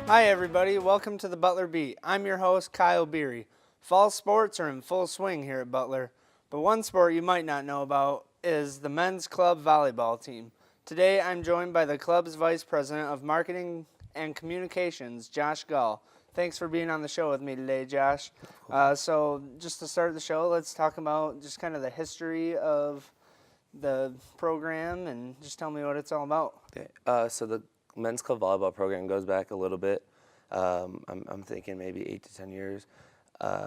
Hi everybody, welcome to the Butler Beat. I'm your host, Kyle Beery. Fall sports are in full swing here at Butler, but one sport you might not know about is the men's club volleyball team. Today I'm joined by the club's Vice President of Marketing and Communications, Josh Gall. Thanks for being on the show with me today, Josh. So just to start the show, let's talk about just kind of the history of the program and just tell me what it's all about. Okay. So the men's club volleyball program goes back a little bit. I'm thinking maybe 8 to 10 years.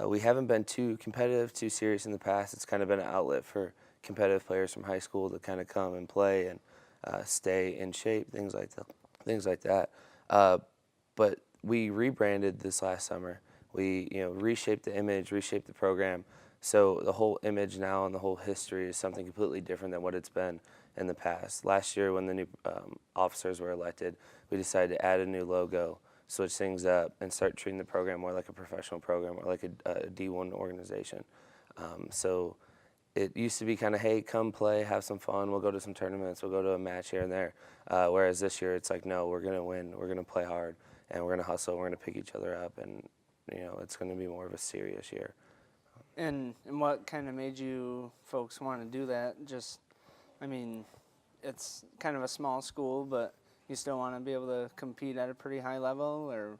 We haven't been too competitive, too serious in the past. It's kind of been an outlet for competitive players from high school to kind of come and play and stay in shape, things like that. But we rebranded this last summer. We reshaped the image, reshaped the program. So the whole image now and the whole history is something completely different than what it's been in the past. Last year when the new officers were elected, we decided to add a new logo, switch things up, and start treating the program more like a professional program or like a D1 organization. So it used to be kind of, hey, come play, have some fun, we'll go to some tournaments, we'll go to a match here and there. Whereas this year it's like, no, we're going to win, we're going to play hard, and we're going to hustle, we're going to pick each other up, and it's going to be more of a serious year. And what kind of made you folks want to do that? It's kind of a small school, but you still want to be able to compete at a pretty high level, or?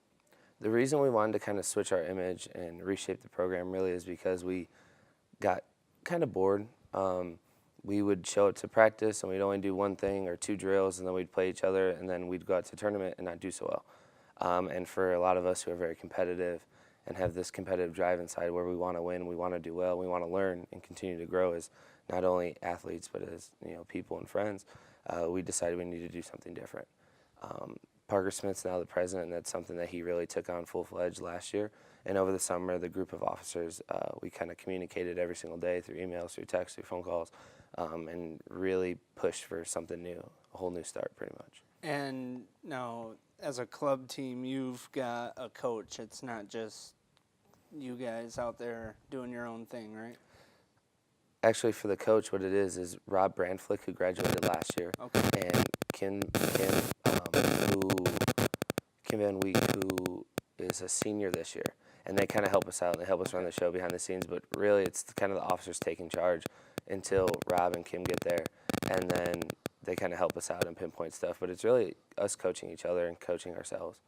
The reason we wanted to kind of switch our image and reshape the program really is because we got kind of bored. We would show up to practice and we'd only do one thing or two drills, and then we'd play each other, and then we'd go out to tournament and not do so well. And for a lot of us who are very competitive and have this competitive drive inside where we want to win, we want to do well, we want to learn and continue to grow as not only athletes but as people and friends, we decided we needed to do something different. Parker Smith's now the president, and that's something that he really took on full-fledged last year. And over the summer, the group of officers, we kind of communicated every single day through emails, through texts, through phone calls, and really pushed for something new, a whole new start pretty much. And now, as a club team, you've got a coach. It's not just you guys out there doing your own thing, right? Actually, for the coach, what it is Rob Brandflick, who graduated last year, Okay. and Kim Van Week, who is a senior this year. And they kind of help us out, and they help us run the show behind the scenes, but really it's kind of the officers taking charge until Rob and Kim get there, and then they kind of help us out and pinpoint stuff, but it's really us coaching each other and coaching ourselves.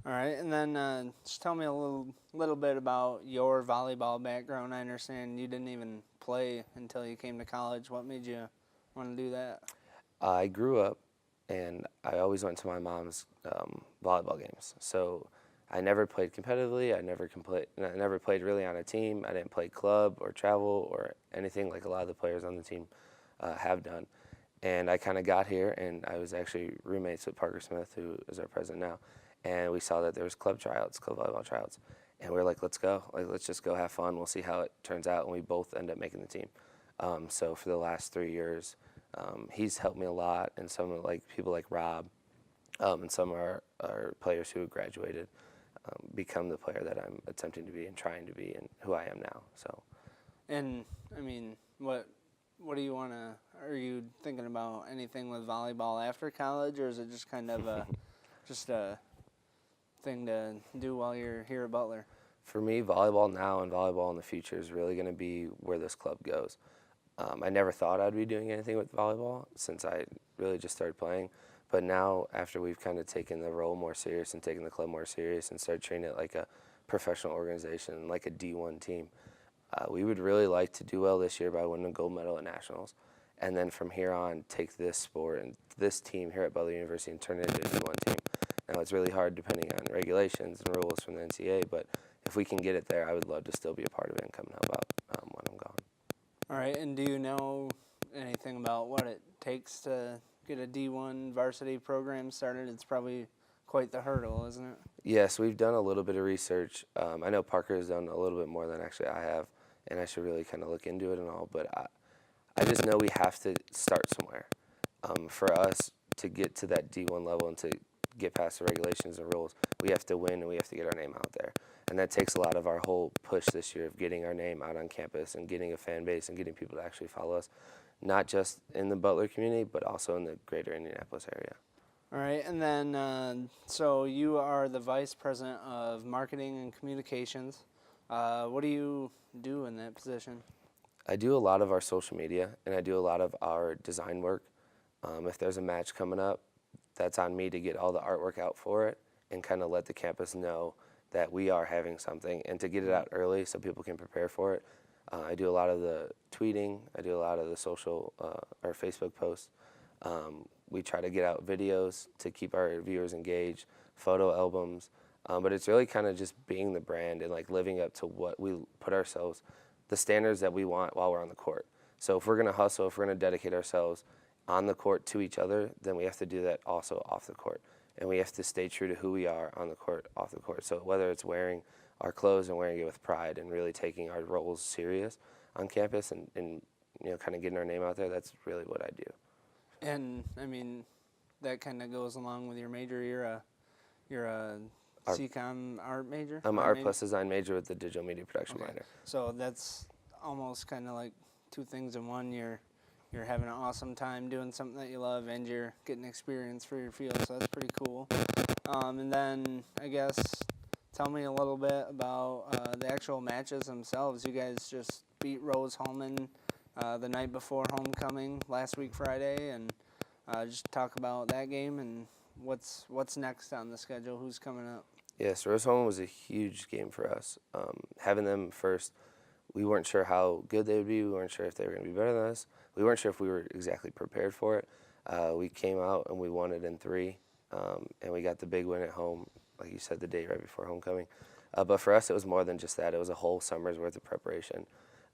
All right, and then just tell me a little bit about your volleyball background. I understand you didn't even play until you came to college. What made you want to do that? I grew up, and I always went to my mom's volleyball games. So I never played competitively. I never played really on a team. I didn't play club or travel or anything like a lot of the players on the team have done. And I kind of got here, and I was actually roommates with Parker Smith, who is our president now. And we saw that there was club volleyball tryouts. And we were like, let's go. Let's just go have fun. We'll see how it turns out. And we both end up making the team. So for the last 3 years, he's helped me a lot. And some of people like Rob and some of our players who have graduated become the player that I'm attempting to be and trying to be and who I am now. So. And, what do you want to – are you thinking about anything with volleyball after college, or is it just kind of just a thing to do while you're here at Butler? For me, volleyball now and volleyball in the future is really going to be where this club goes. I never thought I'd be doing anything with volleyball since I really just started playing. But now, after we've kind of taken the role more serious and taken the club more serious and started treating it like a professional organization, like a D1 team, we would really like to do well this year by winning a gold medal at nationals. And then from here on, take this sport and this team here at Butler University and turn it into a D1 team. Now, it's really hard depending on regulations and rules from the NCAA, but if we can get it there, I would love to still be a part of it and come and help out when I'm gone. All right, and do you know anything about what it takes to get a D1 varsity program started? It's probably quite the hurdle, isn't it? Yes, we've done a little bit of research. I know Parker has done a little bit more than actually I have, and I should really kind of look into it and all, but I just know we have to start somewhere. For us to get to that D1 level and to get past the regulations and rules, we have to win and we have to get our name out there. And that takes a lot of our whole push this year of getting our name out on campus and getting a fan base and getting people to actually follow us, not just in the Butler community, but also in the greater Indianapolis area. All right, and then so you are the vice president of marketing and communications. What do you do in that position? I do a lot of our social media and I do a lot of our design work. If there's a match coming up, that's on me to get all the artwork out for it and kind of let the campus know that we are having something and to get it out early so people can prepare for it. I do a lot of the tweeting. I do a lot of the social or Facebook posts. We try to get out videos to keep our viewers engaged, photo albums, but it's really kind of just being the brand and like living up to what we put ourselves, the standards that we want while we're on the court. So if we're gonna hustle, if we're gonna dedicate ourselves on the court to each other, then we have to do that also off the court. And we have to stay true to who we are on the court, off the court. So whether it's wearing our clothes and wearing it with pride and really taking our roles serious on campus and kind of getting our name out there, that's really what I do. And I mean, that kind of goes along with your major. You're a CCOM art major. I'm an art plus design major with the digital media production minor. So that's almost kind of like two things in one. You're having an awesome time doing something that you love, and you're getting experience for your field. So that's pretty cool. And then I guess tell me a little bit about the actual matches themselves. You guys just beat Rose-Hulman the night before homecoming last week Friday, and just talk about that game and what's next on the schedule. Who's coming up? Yes, Rose-Hulman was a huge game for us. Having them first, we weren't sure how good they would be. We weren't sure if they were going to be better than us. We weren't sure if we were exactly prepared for it. We came out and we won it in 3, and we got the big win at home, like you said, the day right before homecoming. But for us, it was more than just that. It was a whole summer's worth of preparation.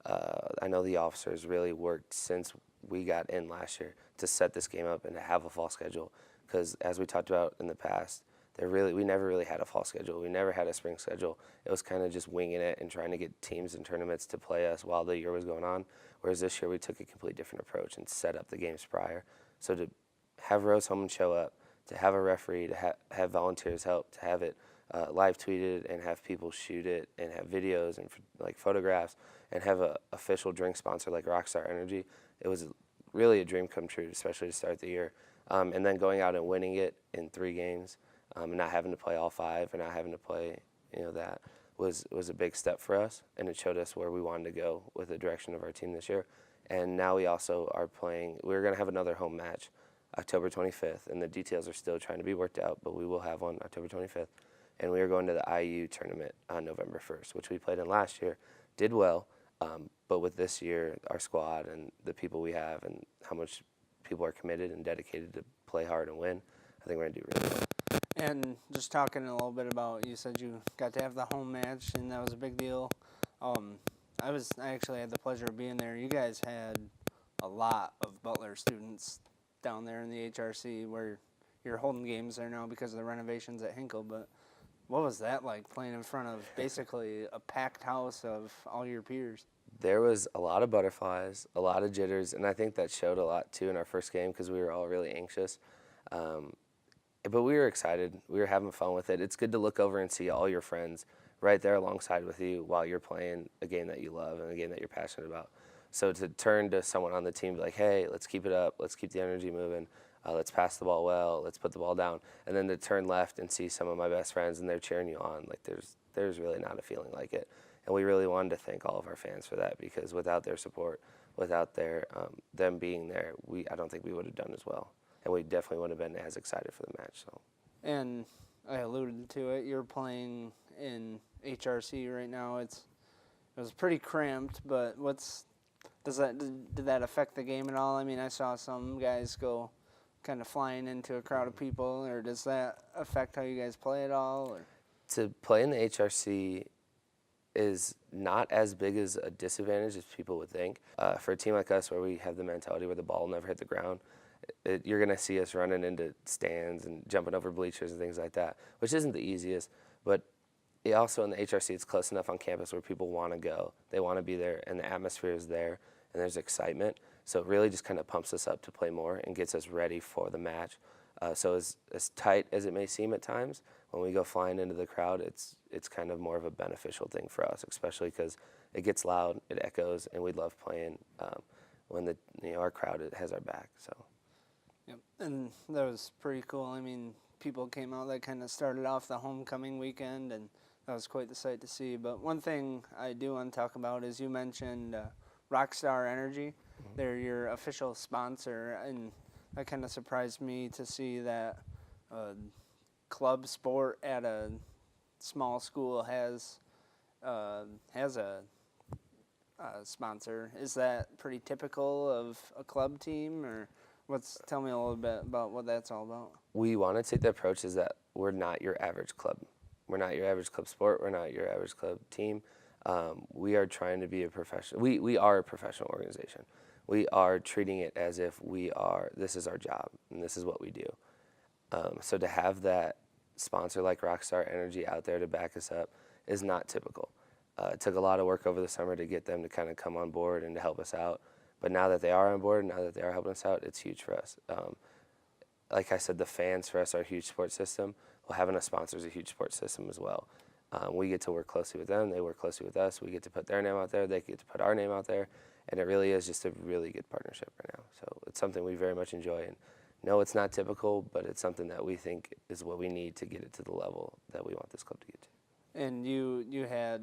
I know the officers really worked since we got in last year to set this game up and to have a fall schedule, because as we talked about in the past, we never really had a fall schedule. We never had a spring schedule. It was kind of just winging it and trying to get teams and tournaments to play us while the year was going on. Whereas this year we took a completely different approach and set up the games prior. So to have Rose-Hulman show up, to have a referee, to have volunteers help, to have it live tweeted and have people shoot it and have videos and like photographs and have a official drink sponsor like Rockstar Energy, it was really a dream come true, especially to start the year. And then going out and winning it in 3 games. And not having to play all 5 and not having to play, that was a big step for us, and it showed us where we wanted to go with the direction of our team this year. And now we also are playing. We're going to have another home match, October 25th, and the details are still trying to be worked out, but we will have one October 25th. And we are going to the IU tournament on November 1st, which we played in last year, did well, but with this year, our squad and the people we have and how much people are committed and dedicated to play hard and win, I think we're going to do really well. And just talking a little bit about, you said you got to have the home match, and that was a big deal. I actually had the pleasure of being there. You guys had a lot of Butler students down there in the HRC where you're holding games there now because of the renovations at Hinkle. But what was that like, playing in front of basically a packed house of all your peers? There was a lot of butterflies, a lot of jitters, and I think that showed a lot too in our first game because we were all really anxious. But we were excited. We were having fun with it. It's good to look over and see all your friends right there alongside with you while you're playing a game that you love and a game that you're passionate about. So to turn to someone on the team, be like, hey, let's keep it up. Let's keep the energy moving. Let's pass the ball well. Let's put the ball down. And then to turn left and see some of my best friends and they're cheering you on. Like there's really not a feeling like it. And we really wanted to thank all of our fans for that, because without their support, without them being there, I don't think we would have done as well. And we definitely wouldn't have been as excited for the match. So. And I alluded to it. You're playing in HRC right now. It was pretty cramped, but did that affect the game at all? I mean, I saw some guys go kind of flying into a crowd of people, or does that affect how you guys play at all? Or? To play in the HRC is not as big as a disadvantage as people would think. For a team like us where we have the mentality where the ball will never hit the ground, you're going to see us running into stands and jumping over bleachers and things like that, which isn't the easiest. But also in the HRC, it's close enough on campus where people want to go. They want to be there, and the atmosphere is there, and there's excitement. So it really just kind of pumps us up to play more and gets us ready for the match. So as tight as it may seem at times, when we go flying into the crowd, it's kind of more of a beneficial thing for us, especially because it gets loud, it echoes, and we love playing when our crowd has our back. So. Yep, and that was pretty cool. I mean, people came out that kind of started off the homecoming weekend, and that was quite the sight to see. But one thing I do want to talk about is you mentioned Rockstar Energy. They're your official sponsor, and that kind of surprised me to see that club sport at a small school has a sponsor. Is that pretty typical of a club team, or tell me a little bit about what that's all about? We want to take the approach is that we're not your average club. We're not your average club sport. We're not your average club team. We are trying to be a professional. We are a professional organization. We are treating it as if this is our job and this is what we do. So to have that sponsor like Rockstar Energy out there to back us up is not typical. It took a lot of work over the summer to get them to kind of come on board and to help us out. But now that they are on board, now that they are helping us out, it's huge for us. Like I said, the fans for us are a huge support system. Well, having a sponsor is a huge support system as well. We get to work closely with them. They work closely with us. We get to put their name out there. They get to put our name out there. And it really is just a really good partnership right now. So it's something we very much enjoy. And no, it's not typical, but it's something that we think is what we need to get it to the level that we want this club to get to. And you had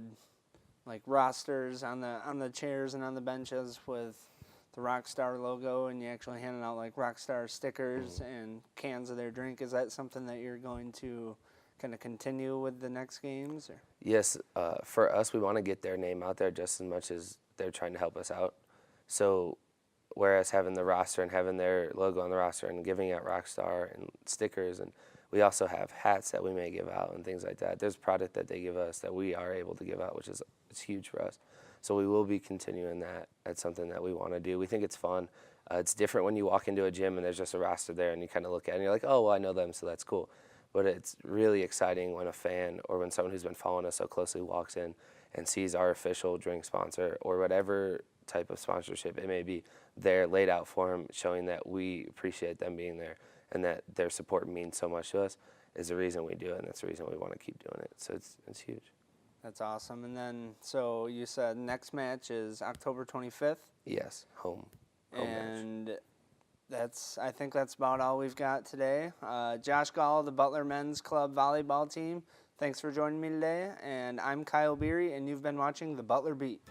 like rosters on the chairs and on the benches with the Rockstar logo, and you actually handed out like Rockstar stickers and cans of their drink. Is that something that you're going to kind of continue with the next games? Or? Yes, for us, we want to get their name out there just as much as they're trying to help us out. So whereas having the roster and having their logo on the roster and giving out Rockstar and stickers, and we also have hats that we may give out and things like that. There's product that they give us that we are able to give out, which is it's huge for us. So we will be continuing that. That's something that we want to do. We think it's fun. It's different when you walk into a gym and there's just a roster there and you kind of look at it and you're like, oh, well, I know them, so that's cool. But it's really exciting when a fan or when someone who's been following us so closely walks in and sees our official drink sponsor or whatever type of sponsorship it may be there laid out for them, showing that we appreciate them being there and that their support means so much to us is the reason we do it, and that's the reason we want to keep doing it. So it's huge. That's awesome. And then, so you said next match is October 25th? Yes, home and match. I think that's about all we've got today. Josh Gall, the Butler Men's Club volleyball team, thanks for joining me today. And I'm Kyle Beery, and you've been watching the Butler Beat.